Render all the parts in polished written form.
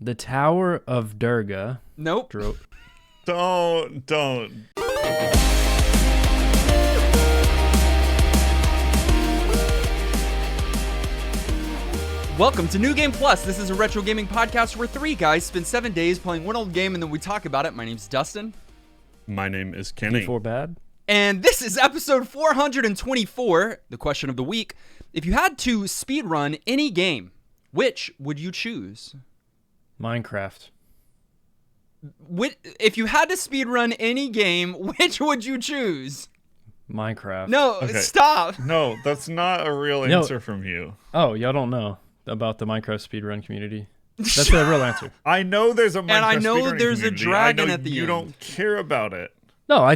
The Tower of Druaga. Nope. Don't. Welcome to New Game Plus. This is a retro gaming podcast where three guys spend 7 days playing one old game and then we talk about it. My name's Dustin. My name is Kenny. Before bad. And this is episode 424, the question of the week. If you had to speedrun any game, which would you choose? Minecraft. If you had to speedrun any game, which would you choose? Minecraft. No, Okay. Stop. No, that's not a real answer from you. Oh, y'all don't know about the Minecraft speedrun community. That's the real answer. I know there's a Minecraft And I know speedrunning there's a community. dragon I know at the you end. don't care about it. No,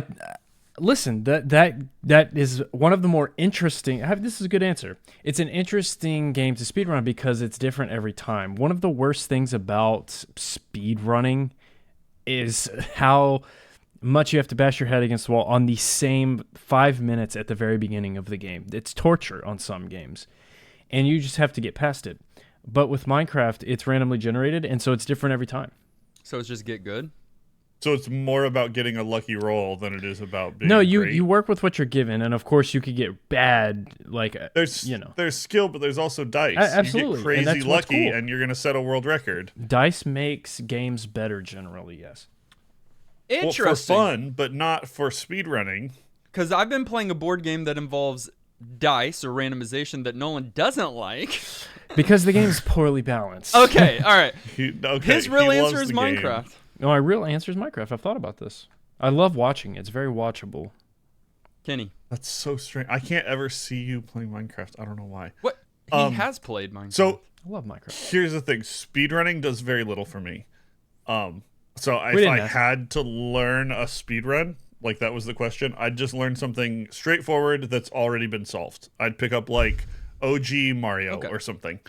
listen. That is one of the more interesting. This is a good answer. It's an interesting game to speedrun because it's different every time. One of the worst things about speedrunning is how much you have to bash your head against the wall on the same 5 minutes at the very beginning of the game. It's torture on some games, and you just have to get past it. But with Minecraft, it's randomly generated, and so it's different every time. So it's just get good? So it's more about getting a lucky roll than it is about being No, great. you work with what you're given, and of course you could get bad, There's skill, but there's also dice. Absolutely, You get and crazy that's what's lucky, cool. and you're going to set a world record. Dice makes games better generally, yes. Interesting. Well, for fun, but not for speedrunning. Because I've been playing a board game that involves dice or randomization that Nolan doesn't like. Because the game is poorly balanced. Okay, all right. His real he answer loves is the game. Minecraft. No, my real answer is Minecraft. I've thought about this. I love watching it. It's very watchable. Kenny. That's so strange. I can't ever see you playing Minecraft. I don't know why. What? He has played Minecraft. So I love Minecraft. here's the thing: speedrunning does very little for me. So if didn't I ask. had to learn a speedrun, like that was the question, I'd just learn something straightforward that's already been solved. I'd pick up like OG Mario or something.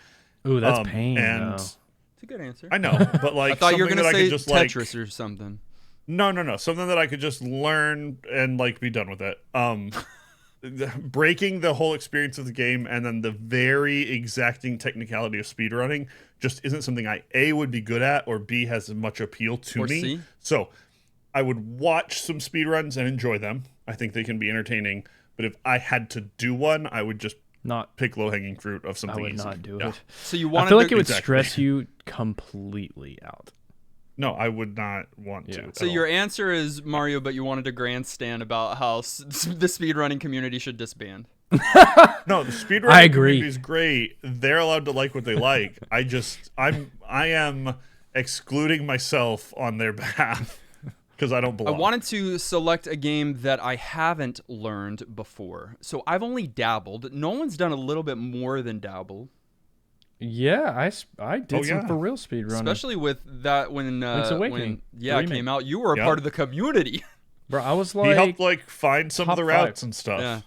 Ooh, that's pain. And though. it's a good answer. I know, but like I thought you were something going that to I say could just Tetris like or something. no, something that I could just learn and like be done with it. Breaking the whole experience of the game and then the very exacting technicality of speedrunning just isn't something I A would be good at or B has as much appeal to Or me. C. So I would watch some speedruns and enjoy them. I think they can be entertaining. But if I had to do one, I would just Not. pick low-hanging fruit of I something would easy. not do Yeah. it. So you I wanted feel like to, it would Exactly. stress you completely out. No, I would not want Yeah. to. So at your all. answer is Mario, but you wanted to grandstand about how the speedrunning community should disband. No, the speedrunning I agree. community is great. They're allowed to like what they like. I am excluding myself on their behalf because I don't I belong. wanted to select a game that I haven't learned before. So I've only dabbled. Nolan's done a little bit more than dabble, Yeah, I did some yeah. for real speedrunning. especially with that when Link's Awakening, when, the it remake. came out. You were a Yeah. part of the community. Bro, I was He like, helped like find some of top the routes and stuff. Yeah.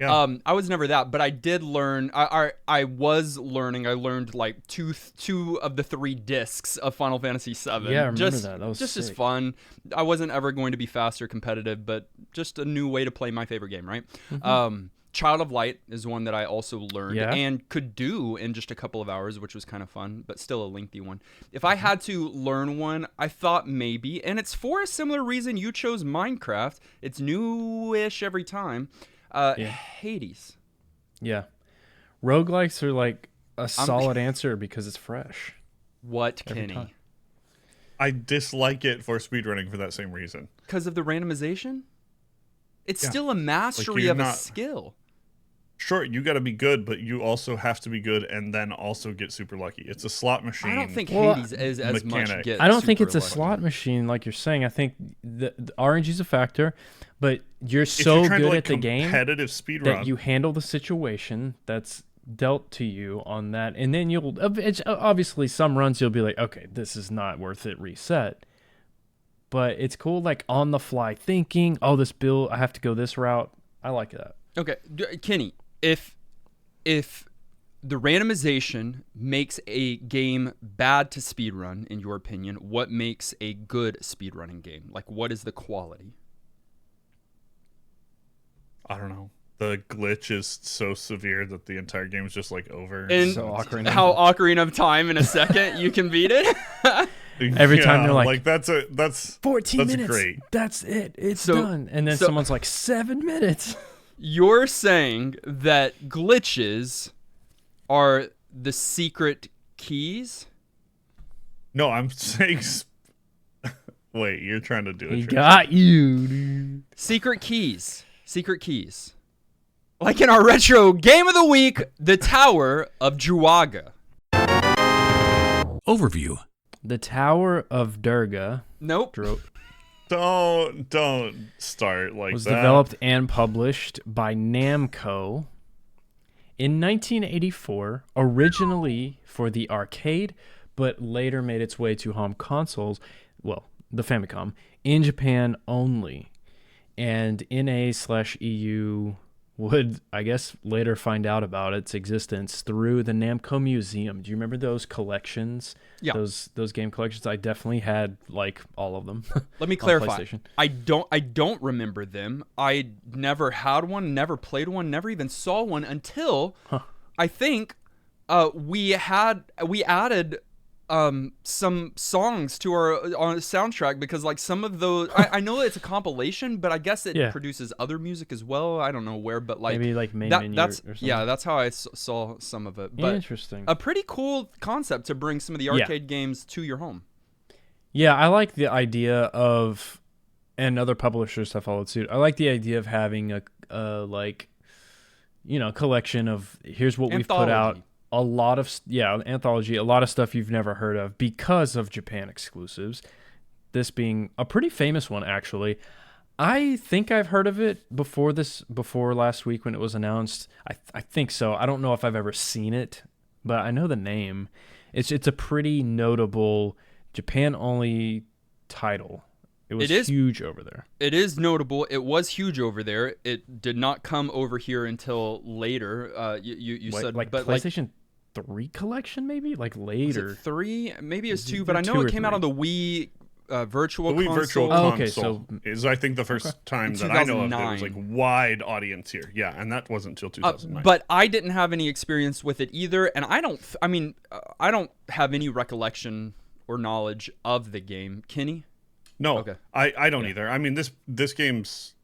Yeah. I was never that, but I did learn. I was learning. I learned like two of the 3 discs of Final Fantasy VII. Yeah, I remember just, that. That was just as sick. fun. I wasn't ever going to be fast or competitive, but just a new way to play my favorite game, right? Child of Light is one that I also learned Yeah. and could do in just a couple of hours, which was kind of fun, but still a lengthy one. If I had to learn one, I thought maybe, and it's for a similar reason you chose Minecraft. It's newish every time. Hades. yeah. Roguelikes are like a solid answer because it's fresh. What, Every Kenny? time. I dislike it for speedrunning for that same reason. Because of the randomization? It's Yeah. still a mastery you're of a not- skill. Sure, you got to be good, but you also have to be good and then also get super lucky. It's a slot machine. I don't think Well, Hades is as much mechanic. get I don't think super it's a lucky. slot machine like you're saying. I think the RNG is a factor, but you're If so you're trying good to, like, at the game competitive speedrun. that you handle the situation that's dealt to you on that, and then it's obviously some runs you'll be like, okay, this is not worth it, reset. But it's cool, like on the fly thinking, oh, this build, I have to go this route. I like that. Okay, Kenny, if the randomization makes a game bad to speedrun, in your opinion, what makes a good speedrunning game? Like, what is the quality? I don't know. The glitch is so severe that the entire game is just like over. And So Ocarina of how Ocarina of Time in a second you can beat it? Every time they're like that's 14 that's minutes. great. That's it. It's So- done. And then so- someone's like 7 minutes. You're saying that glitches are the secret keys? No, I'm saying. Wait, you're trying to do it. He got you, dude. Secret keys. Secret keys. Like in our retro game of the week, the Tower of Druaga. Overview. The Tower of Durga Nope. Don't start like was that. developed and published by Namco in 1984, originally for the arcade, but later made its way to home consoles, well, the Famicom, in Japan only. And NA/EU would, I guess, later find out about its existence through the Namco Museum. Do you remember those collections? Yeah. Those game collections? I definitely had like all of them. Let me on clarify. PlayStation. I don't remember them. I never had one, never played one, never even saw one until I think we added some songs to our on soundtrack, because like some of those I know it's a compilation, but I guess it produces other music as well. I don't know where, but like maybe like main that, menu that's or something. yeah, that's how I saw some of it. But Interesting. a pretty cool concept to bring some of the arcade games to your home. Yeah, I like the idea of, and other publishers have followed suit. I like the idea of having a like, collection of here's what we've put out. Anthology. A lot of anthology, a lot of stuff you've never heard of because of Japan exclusives. This being a pretty famous one, actually. I think I've heard of it before last week when it was announced. I think so. I don't know if I've ever seen it, but I know the name. It's a pretty notable Japan only title. It is huge over there. It is notable. It was huge over there. It did not come over here until later. You said like but PlayStation 3 collection, maybe like later. Was it 3? Maybe it's 2, either but I know 2 it or came out 3. on the Wii Virtual The Wii Console. Virtual Oh, okay, Console so- is, I think, the first time that I know of it was 2009. like wide audience here. Yeah, and that wasn't until 2009. But I didn't have any experience with it either, and I don't have any recollection or knowledge of the game. Kenny? No, Okay. I don't either. I mean, this game's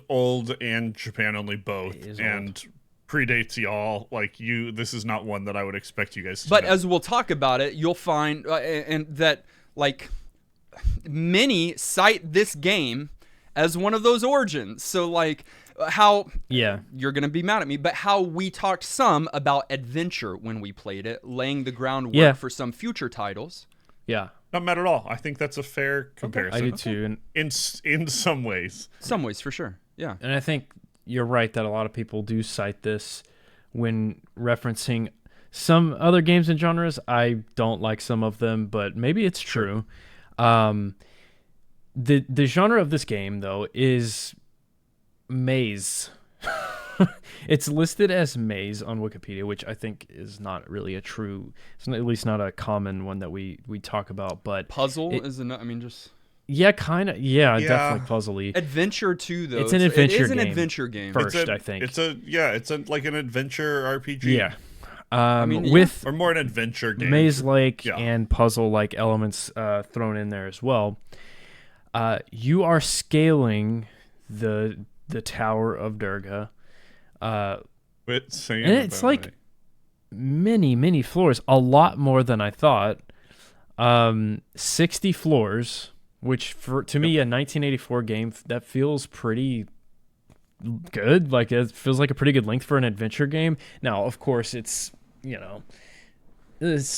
old and Japan only both, It is and predates y'all. Like this is not one that I would expect you guys to But know. as we'll talk about it, you'll find and that like many cite this game as one of those origins. So like how you're going to be mad at me, but how we talked some about adventure when we played it, laying the groundwork for some future titles. Yeah. Not mad at all. I think that's a fair comparison. I do too. And In some ways. Some ways for sure. Yeah. And I think you're right that a lot of people do cite this when referencing some other games and genres. I don't like some of them, but maybe it's true. The genre of this game, though, is maze. It's listed as maze on Wikipedia, which I think is not really it's at least not a common one that we talk about. But Puzzle is just kind of, definitely puzzly. adventure too, though. It's an adventure It is an game. adventure game. First, I think. It's like an adventure RPG. Yeah. mean, with Or more an adventure game. maze-like and puzzle-like elements thrown in there as well. You are scaling the Tower of Durga. And it's like many floors, a lot more than I thought. 60 floors, which to me, a 1984 game, that feels pretty good. Like it feels like a pretty good length for an adventure game. Now, of course, it's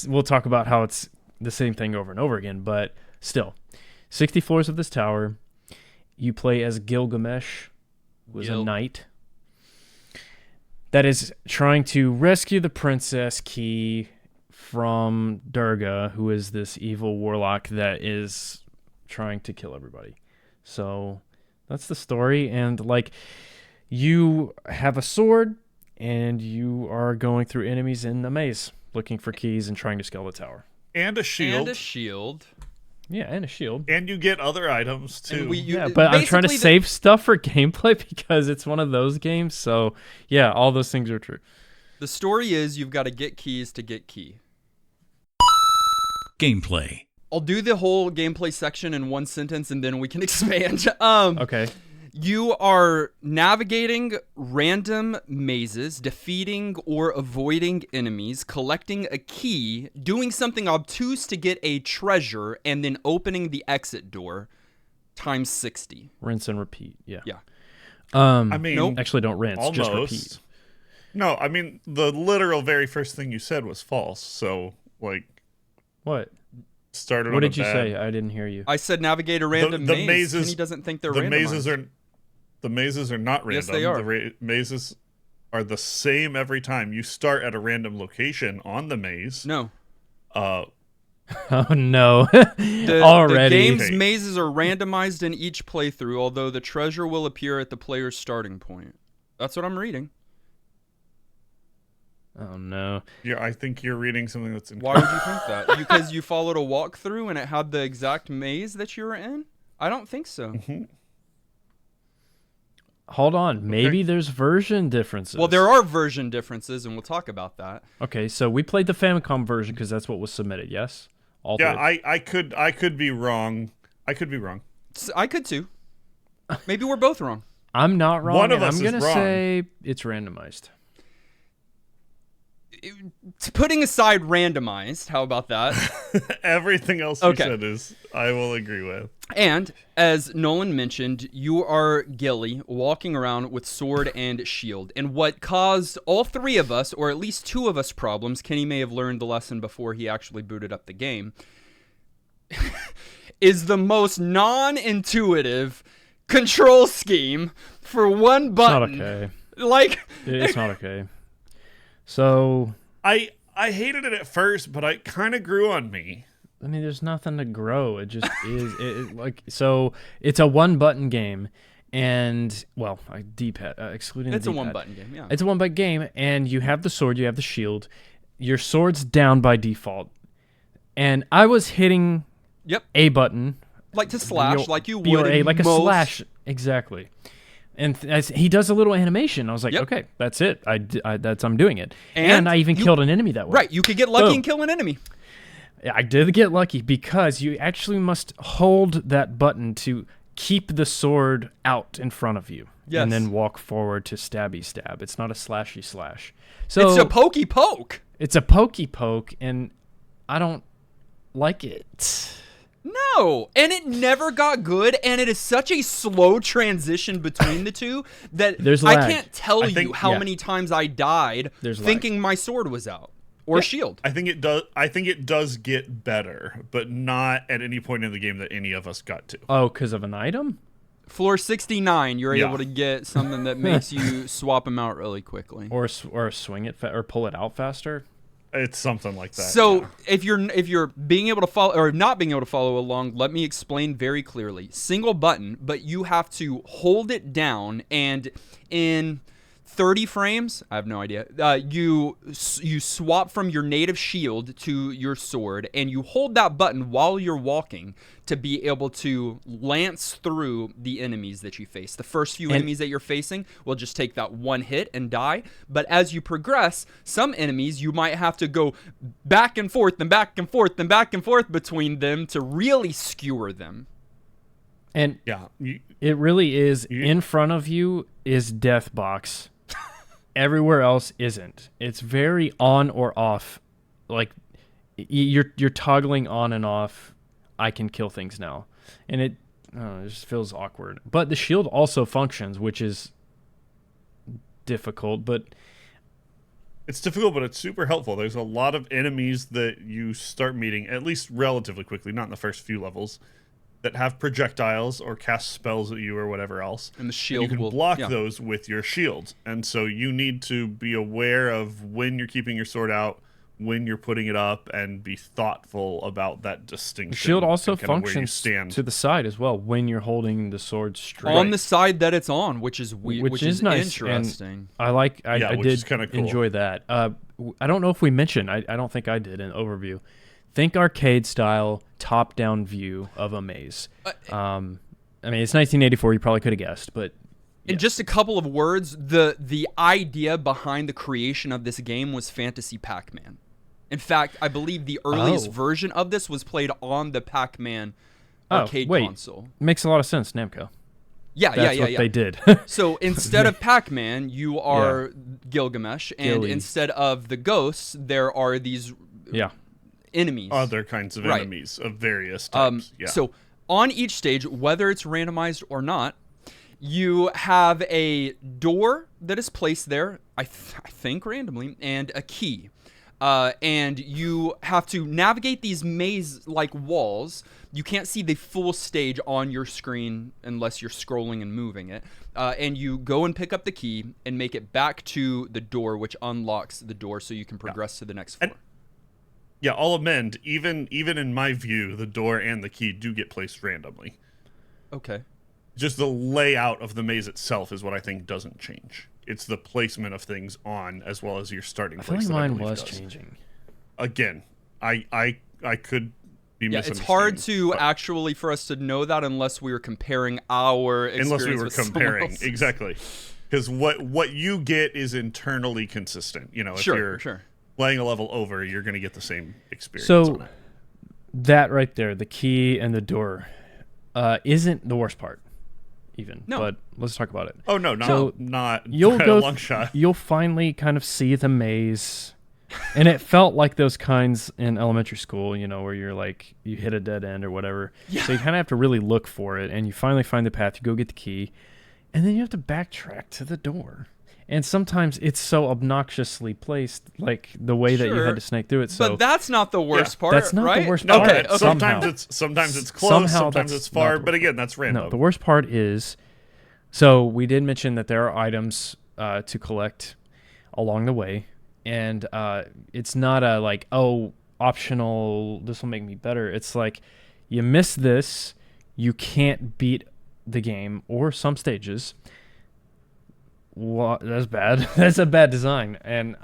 we'll talk about how it's the same thing over and over again, but still, 60 floors of this tower. You play as Gilgamesh, who is a knight that is trying to rescue the Princess Key from Durga, who is this evil warlock that is trying to kill everybody. So that's the story. And like, you have a sword and you are going through enemies in the maze looking for keys and trying to scale the tower. And a shield. Yeah, and a shield. And you get other items too. But I'm trying to save stuff for gameplay because it's one of those games. So yeah, all those things are true. The story is you've got to get keys to get key. Gameplay. I'll do the whole gameplay section in one sentence and then we can expand. Okay. You are navigating random mazes, defeating or avoiding enemies, collecting a key, doing something obtuse to get a treasure, and then opening the exit door times 60. Rinse and repeat. Yeah. Yeah. I mean, Nope. Actually, don't rinse. Just almost. repeat. No, I mean, the literal very first thing you said was false. So, like, What? started What on a did you bad- say? I didn't hear you. I said navigate a random the maze. mazes- Kenny doesn't think they're the randomized. mazes are not random. Yes, they are. The mazes are the same every time. You start at a random location on the maze. No. Uh, Oh no! The Already. game's Okay. mazes are randomized in each playthrough, although the treasure will appear at the player's starting point. That's what I'm reading. Oh no! yeah, I think you're reading something that's Why would you think that? Because you followed a walkthrough and it had the exact maze that you were in? I don't think so. Hold on. Maybe there's version differences. Well, there are version differences, and we'll talk about that. Okay, so we played the Famicom version because that's what was submitted. Yes. All Yeah, three. I could be wrong. I could be wrong. I could too. Maybe we're both wrong. I'm not wrong. One of and us I'm is gonna wrong. say it's randomized. Putting aside randomized, how about that? Everything else you Okay. said is I will agree with. And as Nolan mentioned, you are Gilly walking around with sword and shield. And what caused all three of us, or at least two of us, problems, Kenny may have learned the lesson before he actually booted up the game, is the most non-intuitive control scheme for one It's not button. okay. Like, It's not okay. So I hated it at first, but it kind of grew on me. I mean, there's nothing to grow. It just is. So it's a one button game, and well, D-pad excluding it's the a D-pad. one-button game, yeah. It's a one button game, and you have the sword, you have the shield. Your sword's down by default, and I was hitting Yep. A button, Like to slash, like you B or would A, in like a most- slash, exactly. And as he does a little animation. I was like, Yep. okay, that's it. I'm doing it, And and I even you- killed an enemy that way. Right, you could get lucky Boom. and kill an enemy. Yeah, I did get lucky because you actually must hold that button to keep the sword out in front of you. Yes. And then walk forward to stabby stab. It's not a slashy slash. So It's a pokey poke. it's a pokey poke, and I don't like it. No, and it never got good, and it is such a slow transition between the two that There's I lag. can't tell I you think- how yeah. many times I died There's lag. thinking my sword was out or shield. I think it does. I think it does get better, but not at any point in the game that any of us got to. Oh, because of an item? Floor 69, you're Yeah. able to get something that makes you swap them out really quickly. Or swing it or pull it out faster? It's something like that. So yeah. if you're being able to follow or not being able to follow along, let me explain very clearly. Single button, but you have to hold it down, and in 30 frames, I have no idea. You swap from your native shield to your sword, and you hold that button while you're walking to be able to lance through the enemies that you face. The first few enemies that you're facing will just take that one hit and die. But as you progress, some enemies you might have to go back and forth and back and forth and back and forth between them to really skewer them. And yeah, it really is. In front of you is death box. Everywhere else isn't. It's very on or off. Like you're toggling on and off. I can kill things now, and it just feels awkward. But the shield also functions, which is difficult. But it's difficult, but it's super helpful. There's a lot of enemies that you start meeting, at least relatively quickly, not in the first few levels, that have projectiles or cast spells at you or whatever else. And the shield you can will block yeah. those with your shield. And so you need to be aware of when you're keeping your sword out, when you're putting it up, and be thoughtful about that distinction. the shield also and kinda where you functions stand. to the side as well when you're holding the sword straight. On the side that it's on, which is weird, which is nice. interesting. And I like. I which did is kinda cool. enjoy that. I don't know if we mentioned. I don't think I did in overview. Think arcade style top down view of a maze. I mean, it's 1984. You probably could have guessed, but In just a couple of words, the idea behind the creation of this game was fantasy Pac-Man. In fact, I believe the earliest Oh. version of this was played on the Pac-Man arcade wait. console. Makes a lot of sense, Namco. Yeah, That's yeah, what yeah. they did. So instead of Pac-Man, you are Gilgamesh, and Gilly. instead of the ghosts, there are these Yeah. enemies. Other kinds of Right. enemies of various types. Yeah. So on each stage, whether it's randomized or not, you have a door that is placed there, I think randomly, and a key. And you have to navigate these maze-like walls. You can't see the full stage on your screen unless you're scrolling and moving it. And you go and pick up the key and make it back to the door, which unlocks the door so you can progress to the next floor. Yeah, I'll amend. Even in my view, the door and the key do get placed randomly. Okay. Just the layout of the maze itself is what I think doesn't change. It's the placement of things on as well as your starting I feel place. like that I mine believe was does. changing. Again, I could be Yeah, it's hard misunderstanding, to actually for us to know that unless we were comparing our experience unless we were with someone comparing else's. exactly, because what you get is internally consistent. You know, if Sure, you're sure. playing a level over, you're going to get the same experience. So on it. that right there, the key and the door, isn't the worst part, even. No. But let's talk about it. Oh no, So not You'll by go. a long shot. You'll finally kind of see the maze, and it felt like those kinds in elementary school. You know, where you're like you hit a dead end or whatever. Yeah. So you kind of have to really look for it, and you finally find the path. You go get the key, and then you have to backtrack to the door. And sometimes it's so obnoxiously placed, like the way that you Sure, had to snake through it. So But that's not the worst part, That's not the right? worst No, part. Okay, it's- okay. Somehow. sometimes it's close, Somehow sometimes that's it's far, not the but worst again, that's random. No, the worst part is, so we did mention that there are items to collect along the way, and it's not a like, oh, optional, this will make me better. It's like, you miss this, you can't beat the game or some stages. Well, that's bad. That's a bad design, and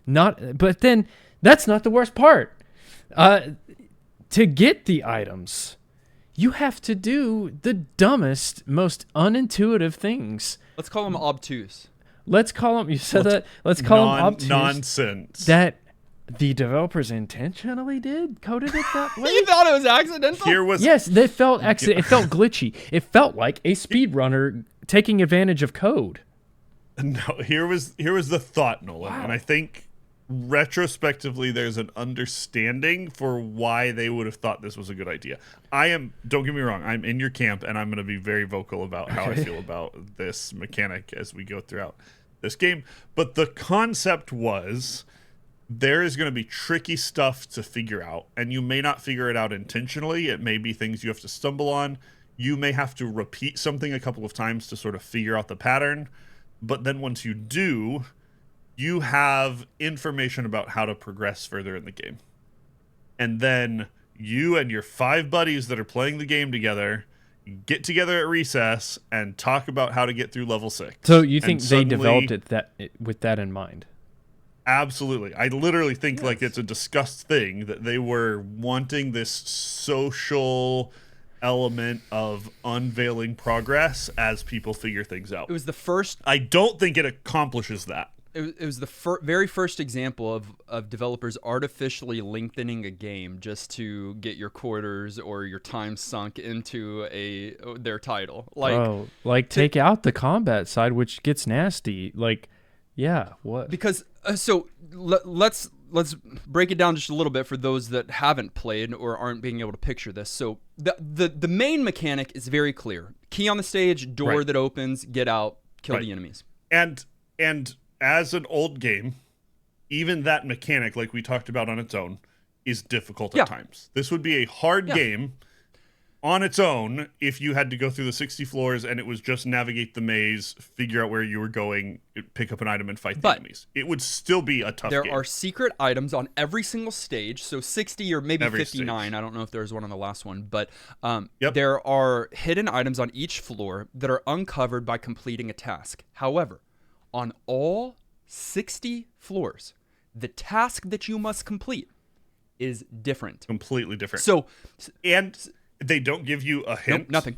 not. But then that's not the worst part. To get the items, you have to do the dumbest, most unintuitive things. Let's call them obtuse. Let's call them. You said that. Let's call them obtuse. Nonsense. That the developers intentionally coded it that way. You thought it was accidental? Here was Yes, they felt accident. It felt glitchy. It felt like a speedrunner taking advantage of code. no. Here was the thought, Nolan, Wow. and I think retrospectively there's an understanding for why they would have thought this was a good idea. Don't get me wrong, I'm in your camp, and I'm going to be very vocal about how I feel about this mechanic as we go throughout this game. But the concept was, there is going to be tricky stuff to figure out, and you may not figure it out intentionally. It may be things you have to stumble on. You may have to repeat something a couple of times to sort of figure out the pattern. But then once you do, you have information about how to progress further in the game. And then you and your 5 buddies that are playing the game together get together at recess and talk about how to get through level 6. So you And think they suddenly- developed it with that in mind? Absolutely. I literally think like it's a discussed thing that they were wanting this social element of unveiling progress as people figure things out. It was the first. I don't think it accomplishes that. It was the very first example of developers artificially lengthening a game just to get your quarters or your time sunk into their title. Like take out the combat side, which gets nasty. Like, yeah, what? because let's break it down just a little bit for those that haven't played or aren't being able to picture this. So the main mechanic is very clear. Key on the stage, door Right. that opens, get out, kill Right. the enemies. And as an old game, even that mechanic, like we talked about on its own, is difficult Yeah. at times. This would be a hard Yeah. game on its own if you had to go through the 60 floors and it was just navigate the maze, figure out where you were going, pick up an item, and fight the But enemies. It would still be a tough There game. are secret items on every single stage, so 60 or maybe Every 59. stage. I don't know if there's one on the last one, but Yep. there are hidden items on each floor that are uncovered by completing a task. However, on all 60 floors, the task that you must complete is different. Completely different. So, and they don't give you a hint. nope, nothing.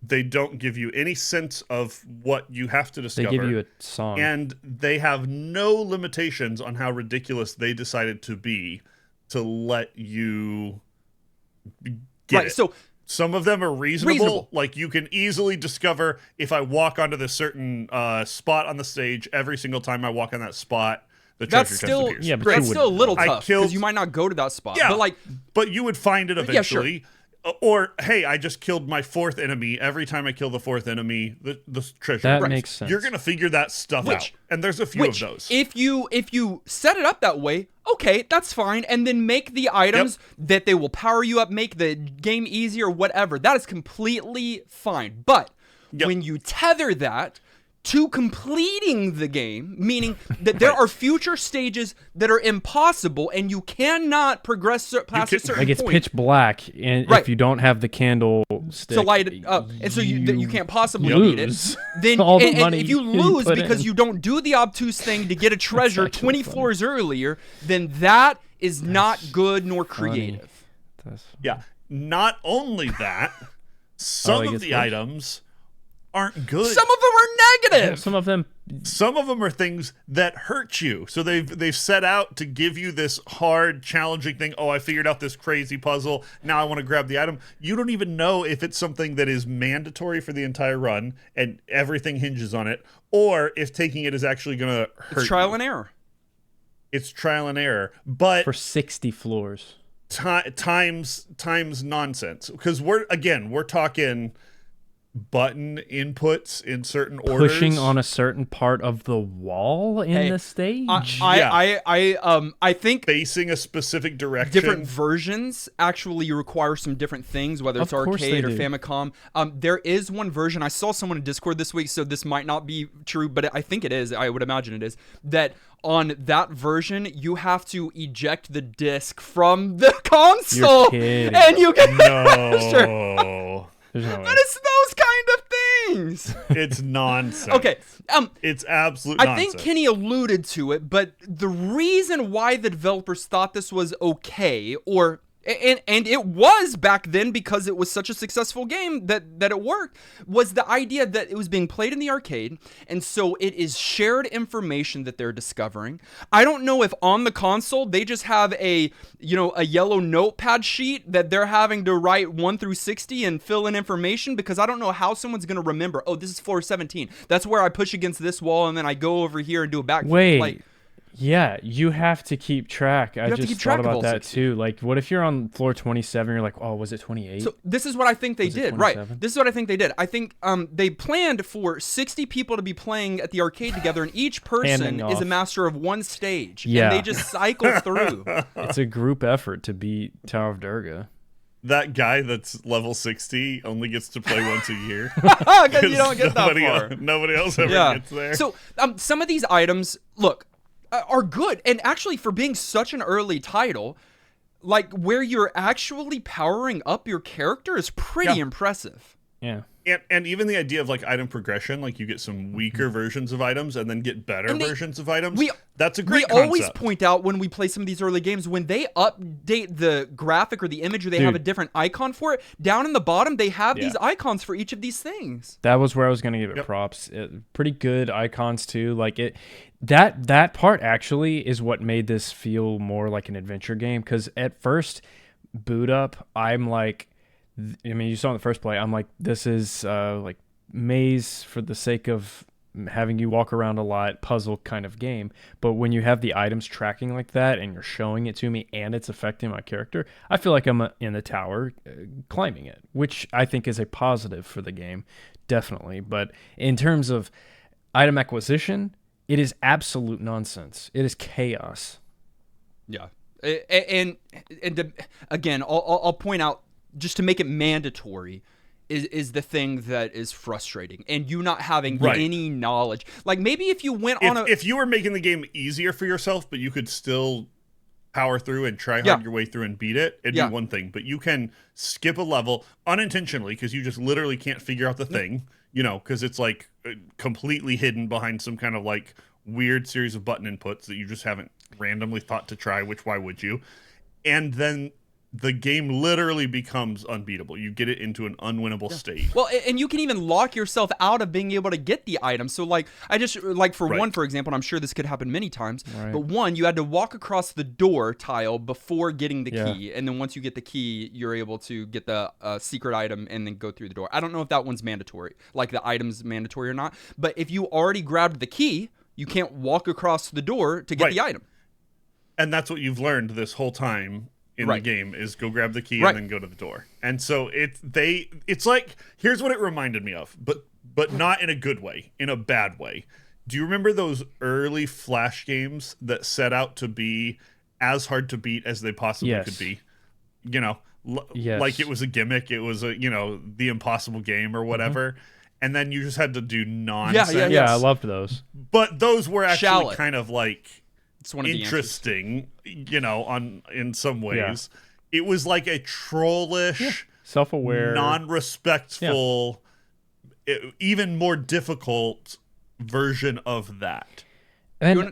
They don't give you any sense of what you have to They discover. give you a song. And they have no limitations on how ridiculous they decided to be to let you get Right. it. So Some of them are reasonable. Reasonable. Like, you can easily discover if I walk onto this certain spot on the stage, every single time I walk on that spot, the treasure that's chest still appears. Yeah, but that's you still a little I tough killed- because you might not go to that spot. Yeah, But like, but you would find it Yeah, sure. eventually. Or, hey, I just killed my 4th enemy. Every time I kill the 4th enemy, the treasure. That appears. makes sense. You're gonna figure that stuff Which- out, and there's a few which of those. if you set it up that way, okay, that's fine, and then make the items that they will power you up, make the game easier, whatever. That is completely fine. But when you tether that to completing the game, meaning that there are future stages that are impossible and you cannot progress past a certain like it's point. pitch black, and Right. if you don't have the candle stick, to light it up, and so you can't possibly beat it. lose Then all the and money if you you lose put because in. you don't do the obtuse thing to get a treasure actually 20 funny. floors earlier, then that is not good nor creative. That's- Yeah. Not only that, some it of gets the worse? items aren't good. Some of them are negative. some of them, Some of them are things that hurt you. So they've set out to give you this hard, challenging thing. Oh, I figured out this crazy puzzle. Now I want to grab the item. You don't even know if it's something that is mandatory for the entire run and everything hinges on it, or if taking it is actually going to hurt. It's trial you. and error. It's trial and error. But for 60 floors. times nonsense, because we're talking button inputs in certain orders, Pushing on a certain part of the wall in Hey, the stage. I think facing a specific direction. different versions actually require some different things, whether it's Of course arcade they or do. Famicom. There is one version, I saw someone in Discord this week, so this might not be true, but I think it is, I would imagine it is, that on that version, you have to eject the disc from the console. You're kidding. And you get No, There's no way. But it's those kind of things. it's nonsense. Okay, It's absolute I nonsense. think Kenny alluded to it, but the reason why the developers thought this was okay, and it was back then because it was such a successful game that it worked, was the idea that it was being played in the arcade, and so it is shared information that they're discovering. I don't know if on the console they just have a yellow notepad sheet that they're having to write 1 through 60 and fill in information, because I don't know how someone's going to remember, oh, this is floor 17. That's where I push against this wall and then I go over here and do a backflip. Wait. Like, Yeah, you have to keep track. I have to just keep track thought of all about that 60. too. Like, what if you're on floor 27? You're like, oh, was it 28? So this is what I think they Was it did, right? 27? This is what I think they did. I think they planned for 60 people to be playing at the arcade together, and each person Handing is a off. master of one stage. Yeah. And they just cycle through. It's a group effort to beat Tower of Durga. that guy that's level 60 only gets to play once a year. Because you don't get that far. Nobody else ever Yeah. gets there. So some of these items, look, are good. And actually, for being such an early title, like where you're actually powering up your character is pretty impressive. Yeah. And even the idea of like item progression, like you get some weaker versions of items and then get better And they- versions of items. we- That's a We great concept. always point out when we play some of these early games, when they update the graphic or the image, or they have a Dude. different icon for it, down in the bottom, they have Yeah. these icons for each of these things. That was where I was gonna give it props. Pretty good icons too. Like that part actually is what made this feel more like an adventure game. Because at first, boot up, I'm like, I mean, you saw in the first play, I'm like, this is like maze for the sake of having you walk around a lot, puzzle kind of game. But when you have the items tracking like that and you're showing it to me and it's affecting my character, I feel like I'm in the tower climbing it, which I think is a positive for the game, definitely. But in terms of item acquisition, it is absolute nonsense. It is chaos. Yeah. And again, I'll point out, just to make it mandatory, is the thing that is frustrating, and you not having any knowledge. Like maybe if you went on If you were making the game easier for yourself, but you could still power through and try hard your way through and beat it, it'd be one thing. But you can skip a level unintentionally because you just literally can't figure out the thing, because it's like completely hidden behind some kind of like weird series of button inputs that you just haven't randomly thought to try, which why would you? And then the game literally becomes unbeatable. You get it into an unwinnable state. Well, and you can even lock yourself out of being able to get the item. So, like, for Right. one, for example, and I'm sure this could happen many times, Right. but one, you had to walk across the door tile before getting the Yeah. key. And then once you get the key, you're able to get the secret item and then go through the door. I don't know if that one's mandatory, like the item's mandatory or not. But if you already grabbed the key, you can't walk across the door to get Right. the item. And that's what you've learned this whole time in Right. the game is go grab the key Right. and then go to the door. And so it's like, here's what it reminded me of, but not in a good way, in a bad way. Do you remember those early Flash games that set out to be as hard to beat as they possibly Yes. could be? You know, Yes. like it was a gimmick, it was the impossible game or whatever. And then you just had to do nonsense. yeah. Yeah, Yes. I loved those. But those were actually Shallot. kind of like It's one of the answers. interesting, in some ways. It was like a trollish, Self-aware. non-respectful, even more difficult version of that. And You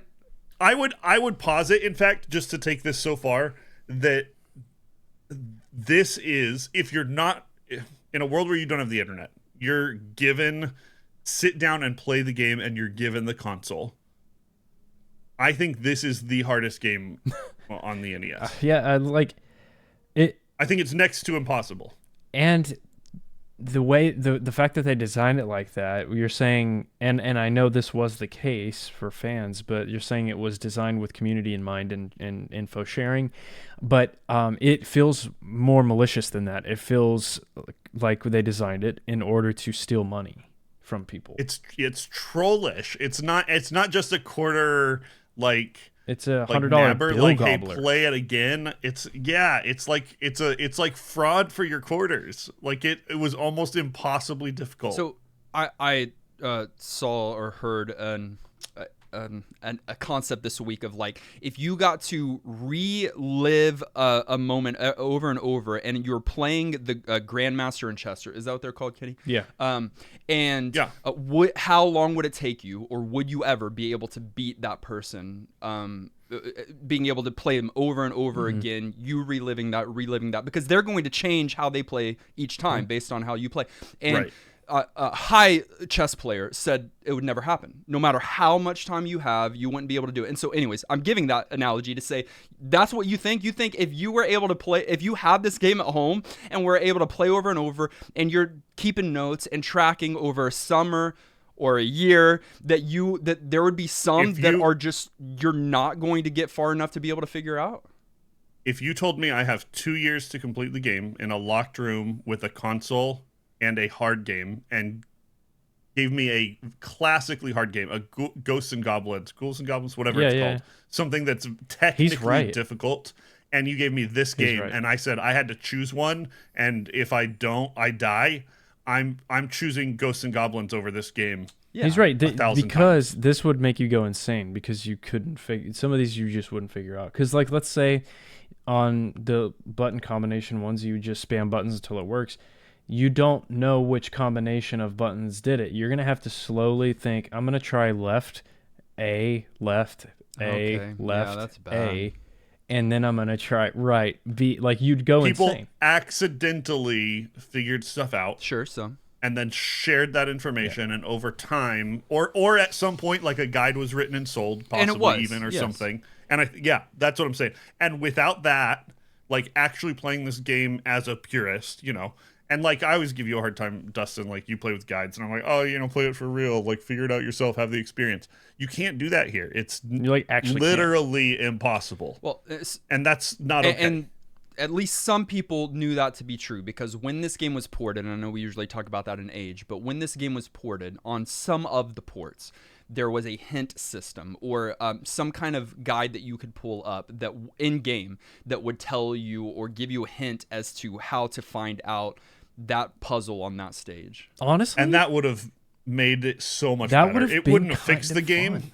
wanna- I would posit, in fact, just to take this so far, that this is, if you're not in a world where you don't have the internet, you're given sit down and play the game and you're given the console. I think this is the hardest game on the NES. yeah, I like it. I think it's next to impossible. And the way the fact that they designed it like that, you're saying, and I know this was the case for fans, but you're saying it was designed with community in mind and info sharing, but it feels more malicious than that. It feels like they designed it in order to steal money from people. It's trollish. It's not just a quarter like It's a like $100 nabber, bill like gobbler. hey, play it again. It's like fraud for your quarters. Like it was almost impossibly difficult. So I saw or heard a concept this week of like if you got to relive a moment over and over, and you're playing the Grandmaster in Chester. Is that what they're called, Kenny? Yeah. And Yeah. How long would it take you, or would you ever be able to beat that person? Being able to play them over and over again, you reliving that, because they're going to change how they play each time based on how you play. And Right. A high chess player said it would never happen. No matter how much time you have, you wouldn't be able to do it. And so anyways, I'm giving that analogy to say that's what you think. You think if you were able to play, if you have this game at home and were able to play over and over, and you're keeping notes and tracking over a summer or a year, that there would be some that are just you're not going to get far enough to be able to figure out. If you told me I have 2 years to complete the game in a locked room with a console and a hard game, and gave me a classically hard game, a Ghouls and Goblins, whatever it's called, something that's technically difficult, and you gave me this game, and I said I had to choose one, and if I don't, I die, I'm choosing Ghosts and Goblins over this game. Yeah. He's right, 1,000 because this would make you go insane, because you couldn't figure some of these, you just wouldn't figure out. Because like, let's say on the button combination ones, you just spam buttons until it works. You don't know which combination of buttons did it. You're gonna have to slowly think, I'm gonna try left A, left A, Okay. left Yeah, that's bad. A, and then I'm gonna try right B. Like, you'd go People insane. accidentally figured stuff out Sure, some. and then shared that information, and over time, or at some point, like a guide was written and sold, possibly And it was, even, or yes. something. And that's what I'm saying. And without that, like actually playing this game as a purist, and like I always give you a hard time, Dustin, like you play with guides, and I'm like, oh, play it for real, like figure it out yourself, have the experience. You can't do that here. It's You like actually literally impossible. Well, And that's not okay. and at least some people knew that to be true, because when this game was ported, and I know we usually talk about that in age, but when this game was ported on some of the ports, there was a hint system, or some kind of guide that you could pull up that in game that would tell you or give you a hint as to how to find out that puzzle on that stage. Honestly, And that would have made it so much that better. would have It been wouldn't have kind fixed of the game. fun.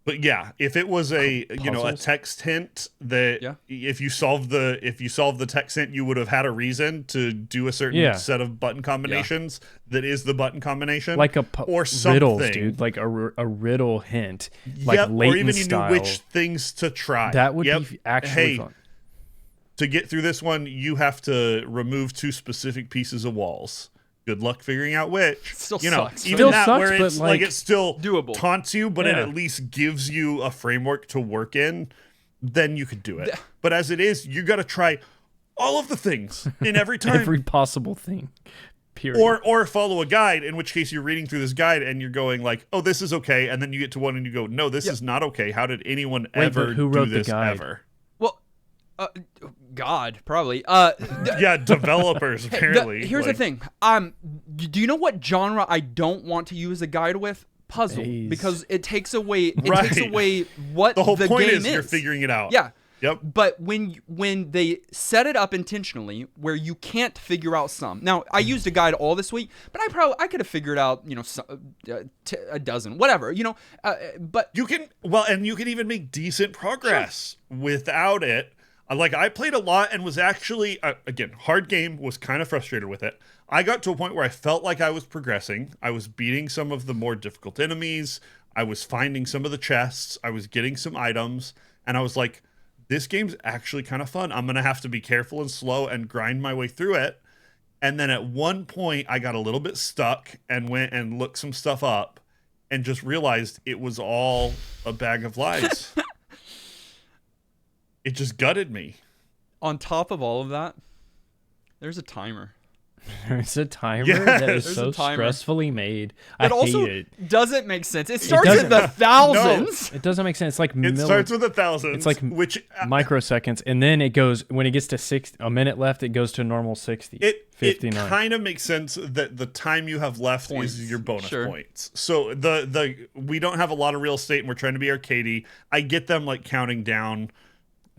But yeah, if it was a a Puzzles. text hint that if you solve the text hint, you would have had a reason to do a certain set of button combinations that is the button combination, like a or something, riddles, dude, like a riddle hint, like or Leighton even you style. knew which things to try. That would be actually fun. to get through this one, you have to remove 2 specific pieces of walls. Good luck figuring out which. Still you know, sucks. even Still that sucks, where but, it's like it still doable. taunts you, but it Yeah. at least gives you a framework to work in. Then you could do it. But as it is, you got to try all of the things in every time. Every possible thing. Period. Or follow a guide, in which case you're reading through this guide and you're going like, oh, this is okay, and then you get to one and you go, no, this is not okay. How did anyone ever but who do wrote the this guide? ever? Well, God, probably. Yeah, developers apparently. Here's the like, thing. Do you know what genre I don't want to use a guide with? Puzzle, Maze. because it takes away Right. what the whole point game is you're figuring it out. Yeah. Yep. But when they set it up intentionally where you can't figure out some. Now, I used a guide all this week, but I could have figured out, a dozen, whatever, but You can even make decent progress without it. Like I played a lot and was actually again, hard game, was kind of frustrated with it. I got to a point where I felt like I was progressing. I was beating some of the more difficult enemies. I was finding some of the chests. I was getting some items, and I was like, this game's actually kind of fun. I'm going to have to be careful and slow and grind my way through it. And then at one point I got a little bit stuck and went and looked some stuff up and just realized it was all a bag of lies. It just gutted me. on top of all of that, there's a timer. There's a timer Yes. that is There's so a timer. stressfully made. I It also hate it. doesn't make sense. It starts in doesn't. the thousands. It doesn't make sense. It's like It starts with 1,000. It's like which microseconds, and then it goes when it gets to a minute left. It goes to normal 60. it 59. kind of makes sense that the time you have left Points. is your bonus Sure. points. So we don't have a lot of real estate and we're trying to be arcadey. I get them like counting down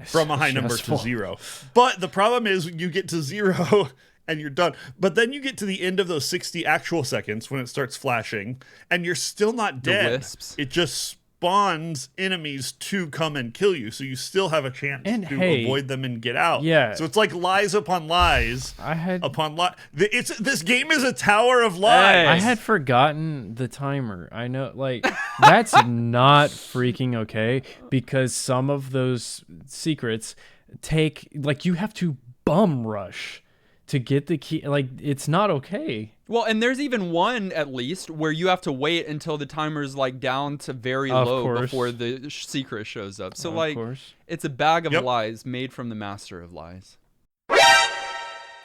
from a high number to Stressful. 0. But the problem is you get to 0 and you're done. But then you get to the end of those 60 actual seconds when it starts flashing and you're still not dead. wisps. It just spawns enemies to come and kill you. So you still have a chance And to hey, avoid them and get out. yeah. So it's like lies upon lies I had upon lies. This game is a tower of lies. I had forgotten the timer. I know, like, that's not freaking okay because some of those secrets take, like, you have to bum rush to get the key. Like, it's not okay. Well, and there's even one at least where you have to wait until the timer's like down to very Of low course. before the secret shows up. So Of like, course. it's a bag of Yep. lies made from the master of lies.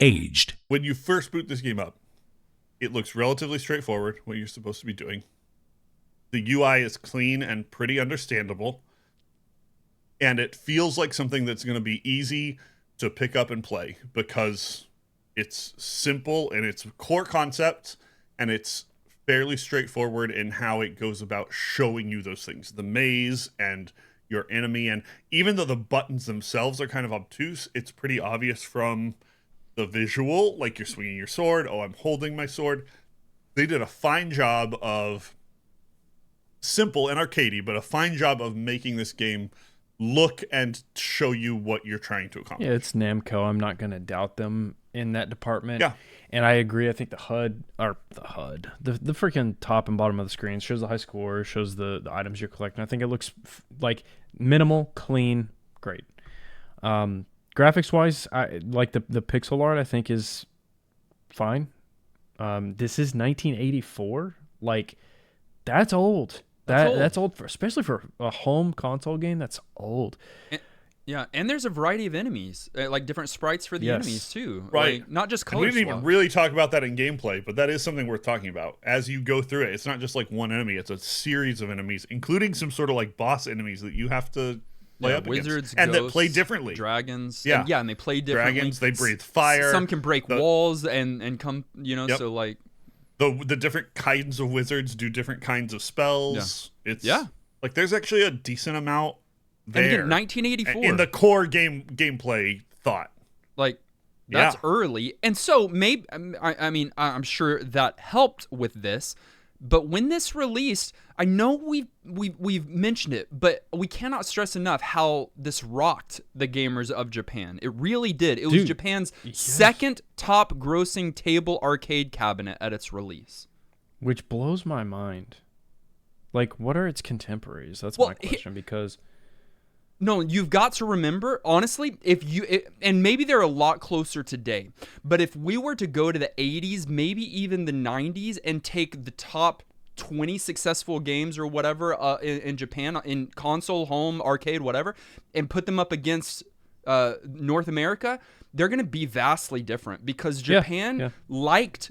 Aged. When you first boot this game up, it looks relatively straightforward what you're supposed to be doing. The UI is clean and pretty understandable. And it feels like something that's going to be easy to pick up and play because it's simple in its core concept and it's fairly straightforward in how it goes about showing you those things. The maze and your enemy. And even though the buttons themselves are kind of obtuse, it's pretty obvious from the visual, like you're swinging your sword. Oh, I'm holding my sword. They did a fine job of simple and arcadey, but a fine job of making this game look and show you what you're trying to accomplish. Yeah, it's Namco. I'm not going to doubt them in that department. Yeah. And I agree. I think the freaking top and bottom of the screen shows the high score, shows the items you're collecting. I think it looks like minimal, clean, great. Graphics wise, I like the pixel art. I think is fine. This is 1984. Like, that's old. That's old especially for a home console game. That's old. Yeah, and there's a variety of enemies, like different sprites for the Yes. enemies too. Right. Like, not just And color we didn't even swap. really talk about that in gameplay, but that is something worth talking about. As you go through it, it's not just like one enemy, it's a series of enemies, including some sort of like boss enemies that you have to play up wizards, against. And that ghosts, play differently. Dragons. Yeah. And they play differently. Dragons, they breathe fire. Some can break walls and come, Yep. so like. The different kinds of wizards do different kinds of spells. It's like there's actually a decent amount there. And again, 1984. In the core gameplay thought. Like, that's Yeah. early. And so maybe, I mean, I'm sure that helped with this. But when this released, I know we've mentioned it, but we cannot stress enough how this rocked the gamers of Japan. It really did. It was Dude, Japan's yes. second top grossing table arcade cabinet at its release. Which blows my mind. Like, what are its contemporaries? That's Well, my question. Because No, you've got to remember, honestly, and maybe they're a lot closer today, but if we were to go to the 80s, maybe even the 90s, and take the top 20 successful games or whatever in Japan, in console, home, arcade, whatever, and put them up against North America, they're going to be vastly different because Japan liked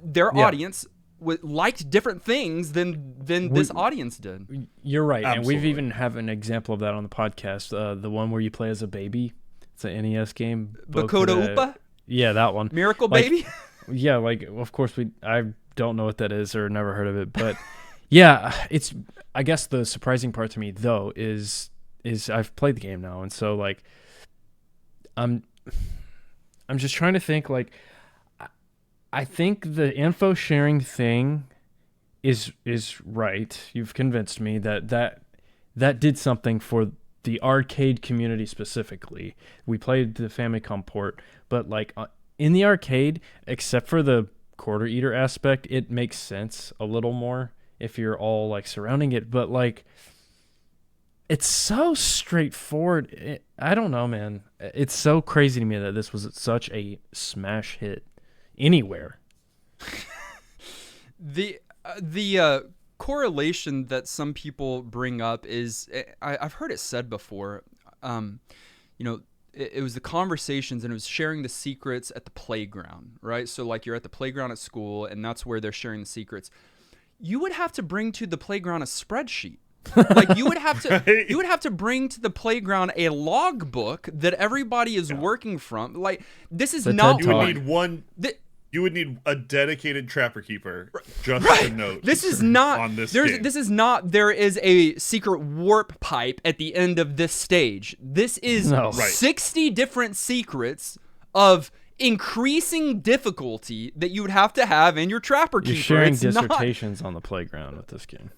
their audience liked different things than this audience did. You're right. Absolutely. And we've even have an example of that on the podcast. The one where you play as a baby. It's an NES game. Bakoda Upa? Yeah, that one. Miracle Baby? Yeah, like, of course, I don't know what that is or never heard of it. But, yeah, it's, I guess the surprising part to me, though, is I've played the game now. And so, like, I'm just trying to think, like, I think the info sharing thing is right. You've convinced me that did something for the arcade community specifically. We played the Famicom port, but like in the arcade, except for the quarter eater aspect, it makes sense a little more if you're all like surrounding it. But like, it's so straightforward. I don't know, man. It's so crazy to me that this was such a smash hit anywhere. The correlation that some people bring up is, I've heard it said before, it was the conversations and it was sharing the secrets at the playground, right? So like you're at the playground at school and that's where they're sharing the secrets. You would have to bring to the playground a spreadsheet. Like you would have to bring to the playground a logbook that everybody is working from. Like this is not. You would need one. You would need a dedicated trapper keeper just to note. This is not on this game. This is not. There is a secret warp pipe at the end of this stage. This is 60 different secrets of increasing difficulty that you would have to have in your trapper keeper. You're sharing dissertations on the playground with this game.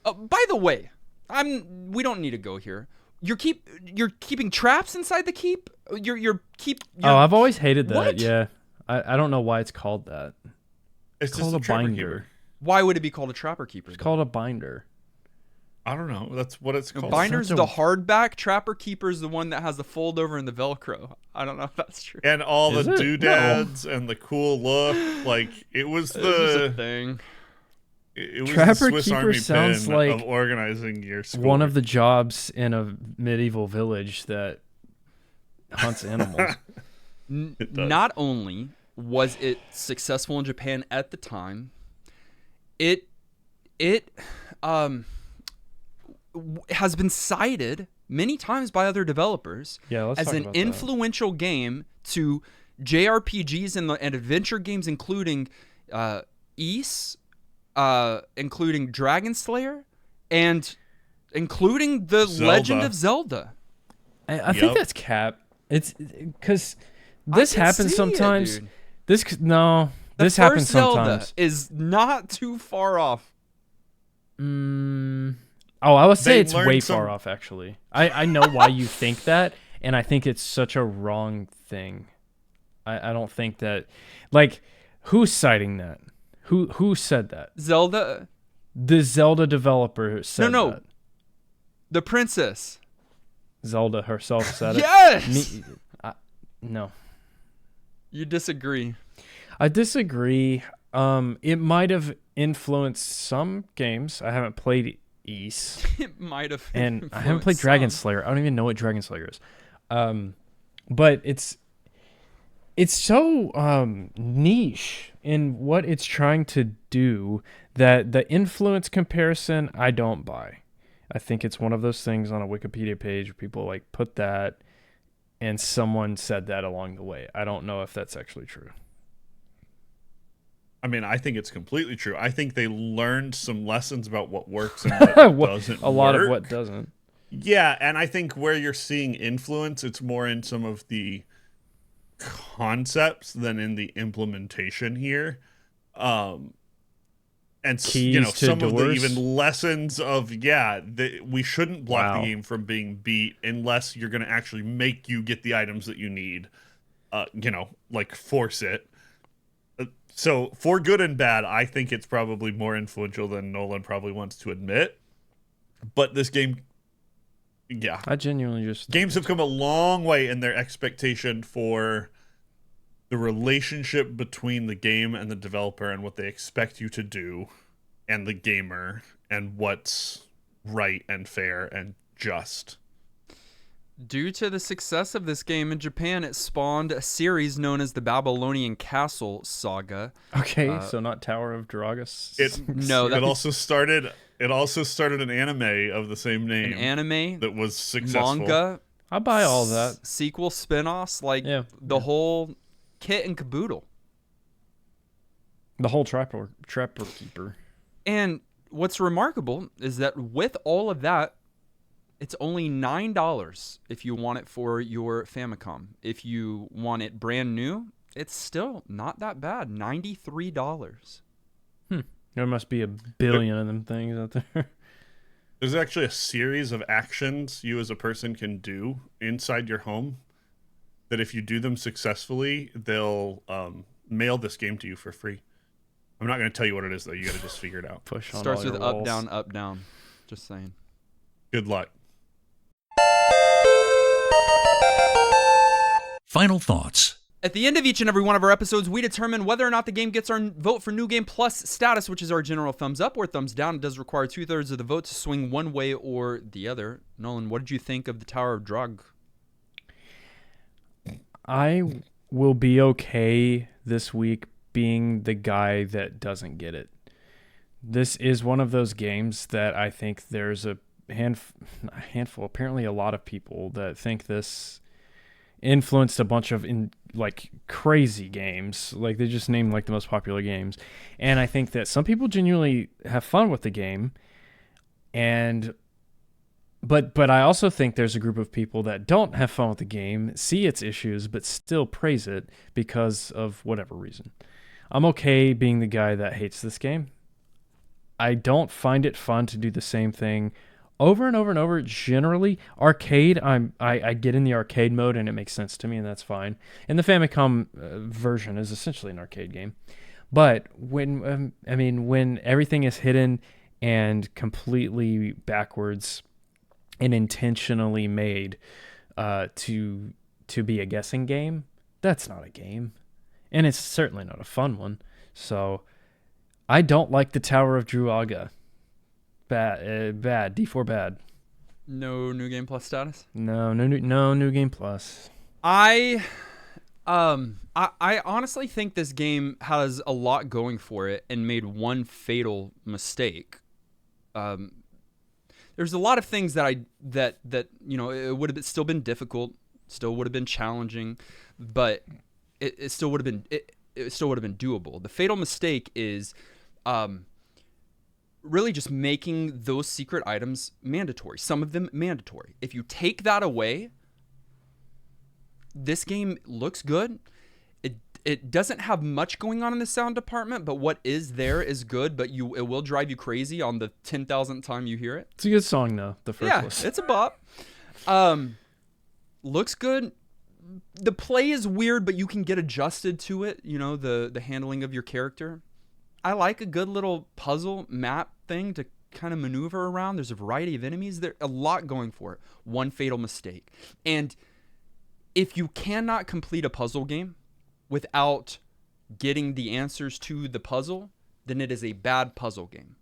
By the way, we don't need to go here. You're keeping traps inside the keep. I've always hated that. What? Yeah. I don't know why it's called that. It's called just a binder. Why would it be called a trapper keeper? It's called a binder. I don't know. That's what it's called. Binder's the hardback. Trapper keeper's the one that has the fold over and the Velcro. I don't know if that's true. And all the doodads and the cool look. Like it was the thing. It was Trapper the Swiss keeper Army sounds pin like of organizing your school. one of the jobs in a medieval village that hunts animals. Not only was it successful in Japan at the time, it has been cited many times by other developers as an influential game to JRPGs and adventure games, including Ys, including Dragon Slayer, and including the Legend of Zelda. I think that's cap. It's because this happens sometimes. This happens sometimes. Zelda is not too far off. I would say it's way far off, actually. I know why you think that, and I think it's such a wrong thing. I don't think that... Like, who's citing that? Who said that? Zelda? The Zelda developer said that. The princess. Zelda herself said it. Yes! No. You disagree. I disagree. It might have influenced some games. I haven't played Ys. It might have. And I haven't played Dragon Slayer. I don't even know what Dragon Slayer is. But it's so niche in what it's trying to do that the influence comparison I don't buy. I think it's one of those things on a Wikipedia page where people like put that and someone said that along the way. I don't know if that's actually true. I mean, I think it's completely true. I think they learned some lessons about what works and what doesn't. A lot of what doesn't. Yeah, and I think where you're seeing influence, it's more in some of the concepts than in the implementation here. And Keys to some doors? of the even lessons of we shouldn't block the game from being beat unless you're going to actually make you get the items that you need. Like force it. So for good and bad, I think it's probably more influential than Nolan probably wants to admit. But this game, Yeah. I genuinely just Games have come a long way in their expectation for the relationship between the game and the developer and what they expect you to do and the gamer and what's right and fair and just. Due to the success of this game in Japan, it spawned a series known as the Babylonian Castle Saga. Okay, so not Tower of Druaga. No, It also started an anime of the same name. An anime that was successful. Manga. I'll buy all that. Sequel spin-offs, like the Yeah. whole kit and caboodle. The whole Trapper Keeper. And what's remarkable is that with all of that, it's only $9 if you want it for your Famicom. If you want it brand new, it's still not that bad. $93. There must be a billion of them things out there. There's actually a series of actions you as a person can do inside your home that if you do them successfully, they'll mail this game to you for free. I'm not going to tell you what it is, though. You got to just figure it out. Push on Starts all with your up, walls. down, up, down. Just saying. Good luck. Final thoughts. At the end of each and every one of our episodes, we determine whether or not the game gets our vote for New Game Plus status, which is our general thumbs up or thumbs down. It does require 2/3 of the vote to swing one way or the other. Nolan, what did you think of the Tower of Drug? I will be okay this week being the guy that doesn't get it. This is one of those games that I think there's a handful, apparently a lot of people that think this influenced a bunch of crazy games. Like they just named like the most popular games. And I think that some people genuinely have fun with the game. But I also think there's a group of people that don't have fun with the game, see its issues, but still praise it because of whatever reason. I'm okay being the guy that hates this game. I don't find it fun to do the same thing over and over and over. Generally, arcade, I get in the arcade mode and it makes sense to me, and that's fine. And the Famicom version is essentially an arcade game. But when everything is hidden and completely backwards and intentionally made to be a guessing game, that's not a game, and it's certainly not a fun one. So I don't like the Tower of Druaga. Bad. D4 bad. No New Game Plus status? No New Game Plus. I honestly think this game has a lot going for it and made one fatal mistake. There's a lot of things that it would have still been difficult, still would have been challenging, but it still would have been it still would have been doable. The fatal mistake is really just making those secret items mandatory. Some of them mandatory. If you take that away, this game looks good. It doesn't have much going on in the sound department, but what is there is good, but it will drive you crazy on the 10,000th time you hear it. It's a good song though, the first listen. It's a bop. Looks good. The play is weird, but you can get adjusted to it, the handling of your character. I like a good little puzzle map thing to kind of maneuver around. There's a variety of enemies. There's a lot going for it. One fatal mistake. And if you cannot complete a puzzle game without getting the answers to the puzzle, then it is a bad puzzle game.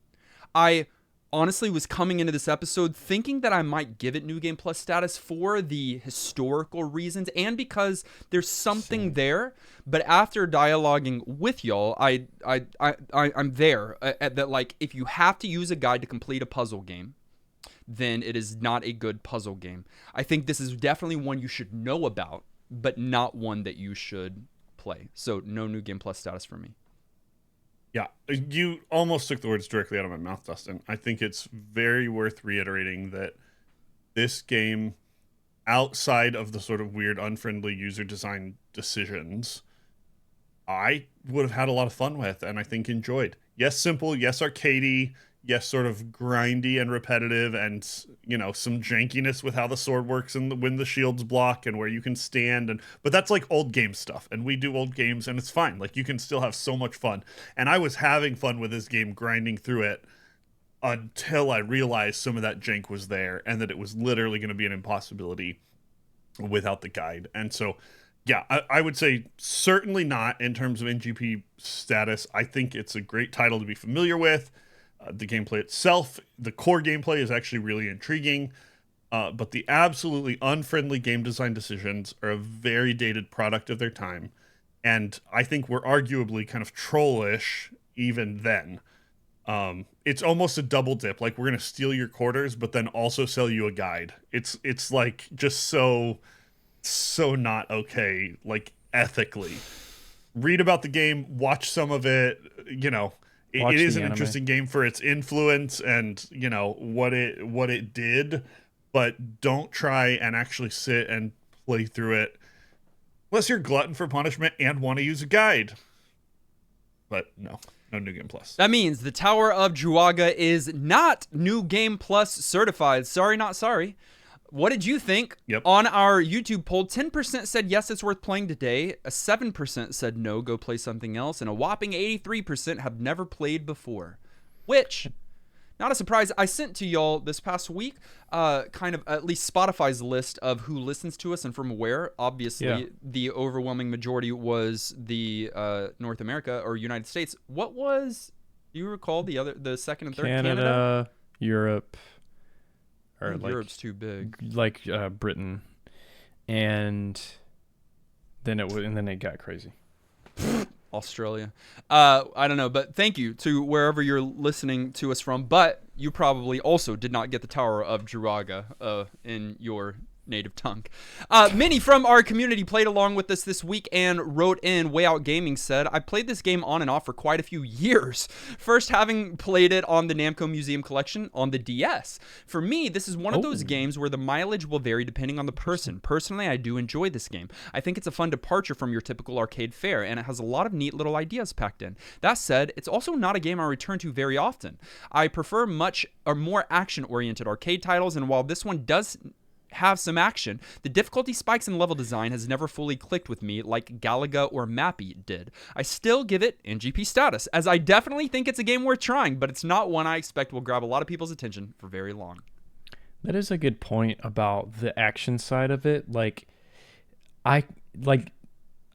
I honestly was coming into this episode thinking that I might give it New Game Plus status for the historical reasons and because there's something there. But after dialoguing with y'all, I'm there at that. Like, if you have to use a guide to complete a puzzle game, then it is not a good puzzle game. I think this is definitely one you should know about, but not one that you should play. So no New Game Plus status for me. Yeah, you almost took the words directly out of my mouth, Dustin. I think it's very worth reiterating that this game, outside of the sort of weird, unfriendly user design decisions, I would have had a lot of fun with and I think enjoyed. Yes, simple. Yes, arcadey. Yes, sort of grindy and repetitive, and some jankiness with how the sword works and when the shields block and where you can stand. But that's like old game stuff, and we do old games, and it's fine. Like, you can still have so much fun. And I was having fun with this game, grinding through it, until I realized some of that jank was there and that it was literally going to be an impossibility without the guide. And so, yeah, I would say certainly not in terms of NGP status. I think it's a great title to be familiar with. The gameplay itself, the core gameplay is actually really intriguing. But the absolutely unfriendly game design decisions are a very dated product of their time. And I think we're arguably kind of trollish even then. It's almost a double dip. Like, we're going to steal your quarters, but then also sell you a guide. It's like just so not okay, like ethically. Read about the game, watch some of it, you know. It is an interesting game for its influence and, you know, what it did, but don't try and actually sit and play through it unless you're glutton for punishment and want to use a guide. But no New Game Plus. That means the Tower of Druaga is not New Game Plus certified. Sorry, not sorry. What did you think? Yep. On our YouTube poll, 10% said yes, it's worth playing today. A 7% said no, go play something else. And a whopping 83% have never played before. Which, not a surprise, I sent to y'all this past week, kind of at least Spotify's list of who listens to us and from where. Obviously, the overwhelming majority was the North America or United States. What was, do you recall the second and third? Canada, Europe. Or like, Europe's too big. Like Britain, and then it got crazy. Australia. I don't know, but thank you to wherever you're listening to us from. But you probably also did not get the Tower of Druaga in your native tongue. Many from our community played along with us this week and wrote in. Way Out Gaming said, I played this game on and off for quite a few years. First, having played it on the Namco Museum Collection on the DS. For me, this is one of those games where the mileage will vary depending on the person. Personally, I do enjoy this game. I think it's a fun departure from your typical arcade fare, and it has a lot of neat little ideas packed in. That said, it's also not a game I return to very often. I prefer much or more action-oriented arcade titles, and while this one does have some action, the difficulty spikes and level design has never fully clicked with me like Galaga or Mappy did. I still give it NGP status, as I definitely think it's a game worth trying, but it's not one I expect will grab a lot of people's attention for very long. That is a good point about the action side of it. I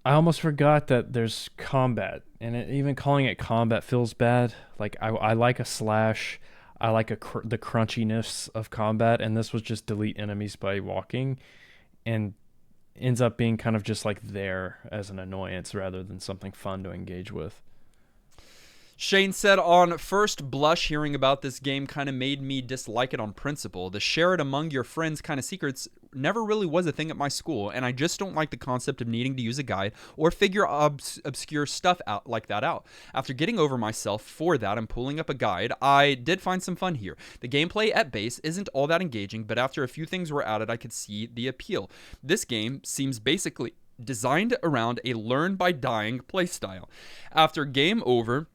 almost forgot that there's combat, and even calling it combat feels bad. Like, I like a slash. I like the crunchiness of combat, and this was just delete enemies by walking, and ends up being kind of just like there as an annoyance rather than something fun to engage with. Shane said, on first blush, hearing about this game kind of made me dislike it on principle. The share it among your friends kind of secrets never really was a thing at my school, and I just don't like the concept of needing to use a guide or figure obscure stuff out like that out. After getting over myself for that and pulling up a guide, I did find some fun here. The gameplay at base isn't all that engaging, but after a few things were added, I could see the appeal. This game seems basically designed around a learn by dying playstyle. After game over,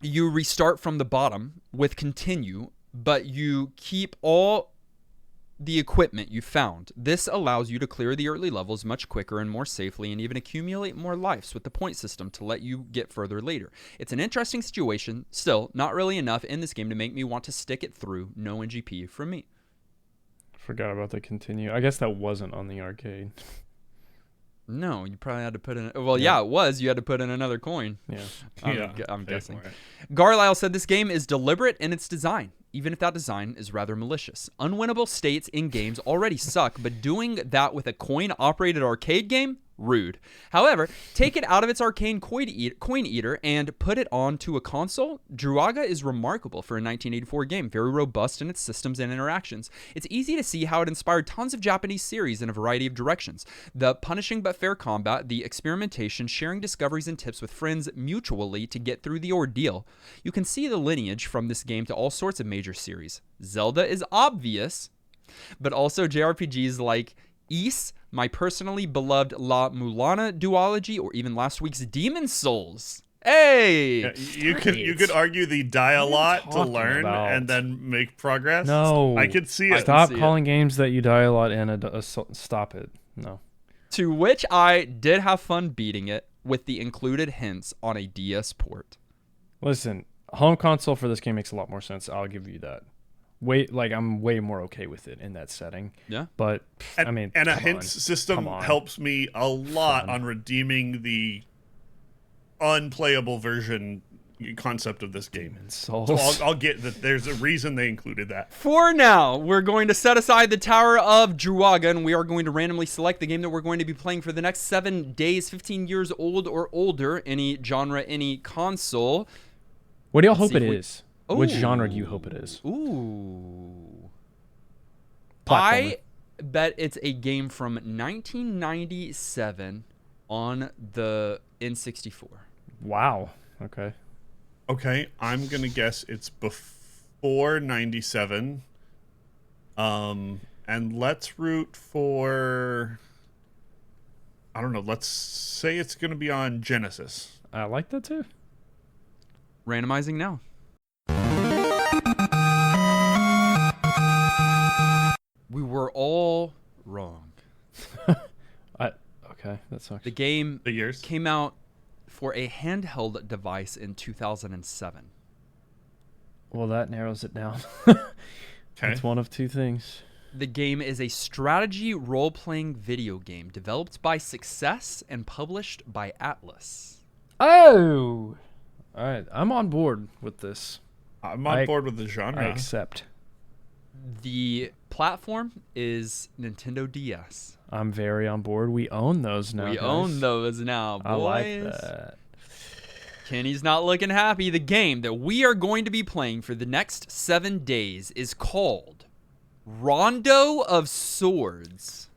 you restart from the bottom with continue, but you keep all the equipment you found. This allows you to clear the early levels much quicker and more safely, and even accumulate more lives with the point system to let you get further later. It's an interesting situation, still not really enough in this game to make me want to stick it through. No NGP from me. Forgot about the continue. I guess that wasn't on the arcade. No, you probably had to put in... Well, yeah, it was. You had to put in another coin. Yeah. I'm guessing. Garlisle said this game is deliberate in its design, even if that design is rather malicious. Unwinnable states in games already suck, but doing that with a coin-operated arcade game? Rude. However, take it out of its arcane coin eater and put it onto a console. Druaga is remarkable for a 1984 game, very robust in its systems and interactions. It's easy to see how it inspired tons of Japanese series in a variety of directions. The punishing but fair combat, the experimentation, sharing discoveries and tips with friends mutually to get through the ordeal. You can see the lineage from this game to all sorts of major series. Zelda is obvious, but also JRPGs like Ys, my personally beloved La Mulana duology, or even last week's Demon Souls. Hey! Yeah, you could argue the die a lot to learn and then make progress. No. I could see it. Stop calling games that you die a lot in stop it. No. To which I did have fun beating it with the included hints on a DS port. Listen, Home console for this game makes a lot more sense. I'll give you that. I'm way more okay with it in that setting. Yeah. But And, I mean, and a come hints on. system Come on. helps me a lot Fun. on redeeming the unplayable version concept of this game. Demon's Souls. So I'll get that. There's a reason they included that. For now, we're going to set aside the Tower of Druaga, and we are going to randomly select the game that we're going to be playing for the next 7 days, 15 years old or older, any genre, any console. What do y'all Let's hope see it if we- is? Which Ooh. genre do you hope it is? Ooh. Platformer. I bet it's a game from 1997 on the N64. Wow. Okay. Okay, I'm gonna guess it's before 97. And let's root for. I don't know. Let's say it's gonna be on Genesis. I like that too. Randomizing now. We were all wrong. Okay, that sucks. The game The years. came out for a handheld device in 2007. Well, that narrows it down. Okay. It's one of two things. The game is a strategy role-playing video game developed by Success and published by Atlas. Oh! All right, I'm on board with this. I'm on board with the genre. I accept. The platform is Nintendo DS. I'm very on board. We own those now. We guys. own those now, boys. I like that. Kenny's not looking happy. The game that we are going to be playing for the next 7 days is called Rondo of Swords.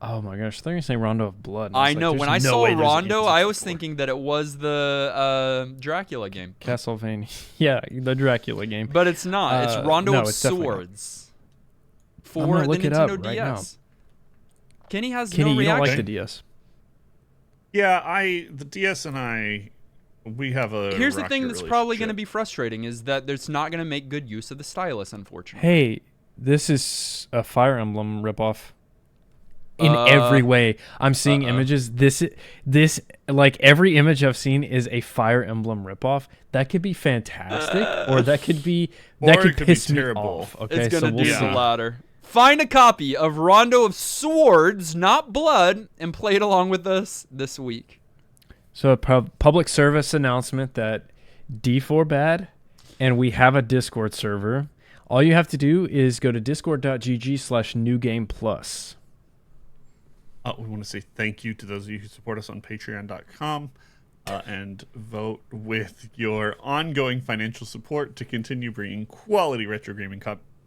Oh my gosh, I thought you were saying Rondo of Blood. and I was like, know. there's When I no saw way there's a Rondo, game I was for thinking that it was the Dracula game. Castlevania. Yeah, the Dracula game. But it's not. It's Rondo no, of it's definitely not. Swords I'm for gonna the look it up Nintendo right now. DS. Kenny has Kenny, no you don't reaction. like the DS. Yeah, the DS and I, we have a. Here's the rocky thing that's probably going to relationship. be frustrating is that it's not going to make good use of the stylus, unfortunately. Hey, this is a Fire Emblem ripoff. In every way, I'm seeing images. This like every image I've seen is a Fire Emblem ripoff. That could be fantastic, or that could be Or that it could could be piss me terrible. off. Okay, It's going to so we'll do see. the latter. Find a copy of Rondo of Swords, not Blood, and play it along with us this week. So a public service announcement that D4 bad, and we have a Discord server. All you have to do is go to discord.gg/newgameplus. We want to say thank you to those of you who support us on patreon.com and vote with your ongoing financial support to continue bringing quality retro gaming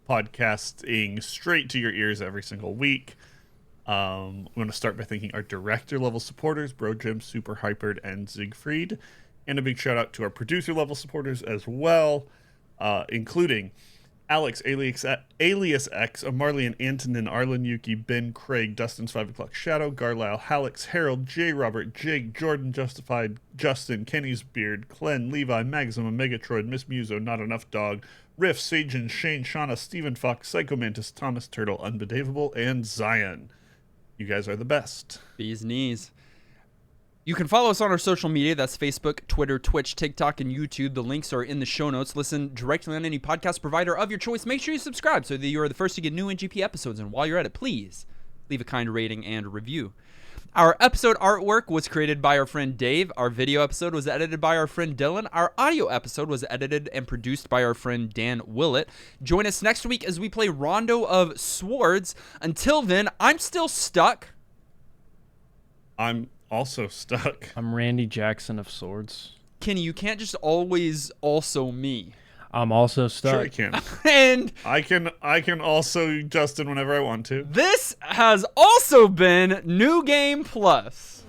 podcasting straight to your ears every single week. We want to start by thanking our director level supporters, Bro Jim, Super Hypered, and Siegfried. And a big shout out to our producer level supporters as well, including Alex, Alias X, Amarlian, Antonin, Arlen, Yuki, Ben, Craig, Dustin's 5 o'clock Shadow, Garlisle, Hallex, Harold, J. Robert, Jake, Jordan, Justified, Justin, Kenny's Beard, Clen, Levi, Maximum, Megatroid, Miss Muso, Not Enough Dog, Riff, Sagen, Shane, Shauna, Stephen Fox, Psycho Mantis, Thomas Turtle, Unbelievable, and Zion. You guys are the best. Bee's knees. You can follow us on our social media. That's Facebook, Twitter, Twitch, TikTok, and YouTube. The links are in the show notes. Listen directly on any podcast provider of your choice. Make sure you subscribe so that you are the first to get new NGP episodes. And while you're at it, please leave a kind rating and review. Our episode artwork was created by our friend Dave. Our video episode was edited by our friend Dylan. Our audio episode was edited and produced by our friend Dan Willett. Join us next week as we play Rondo of Swords. Until then, I'm still stuck. I'm also stuck. I'm Randy Jackson of Swords. Kenny, you can't just always also me. I'm also stuck. Sure I can. And I can also Justin whenever I want to. this has also been New Game Plus.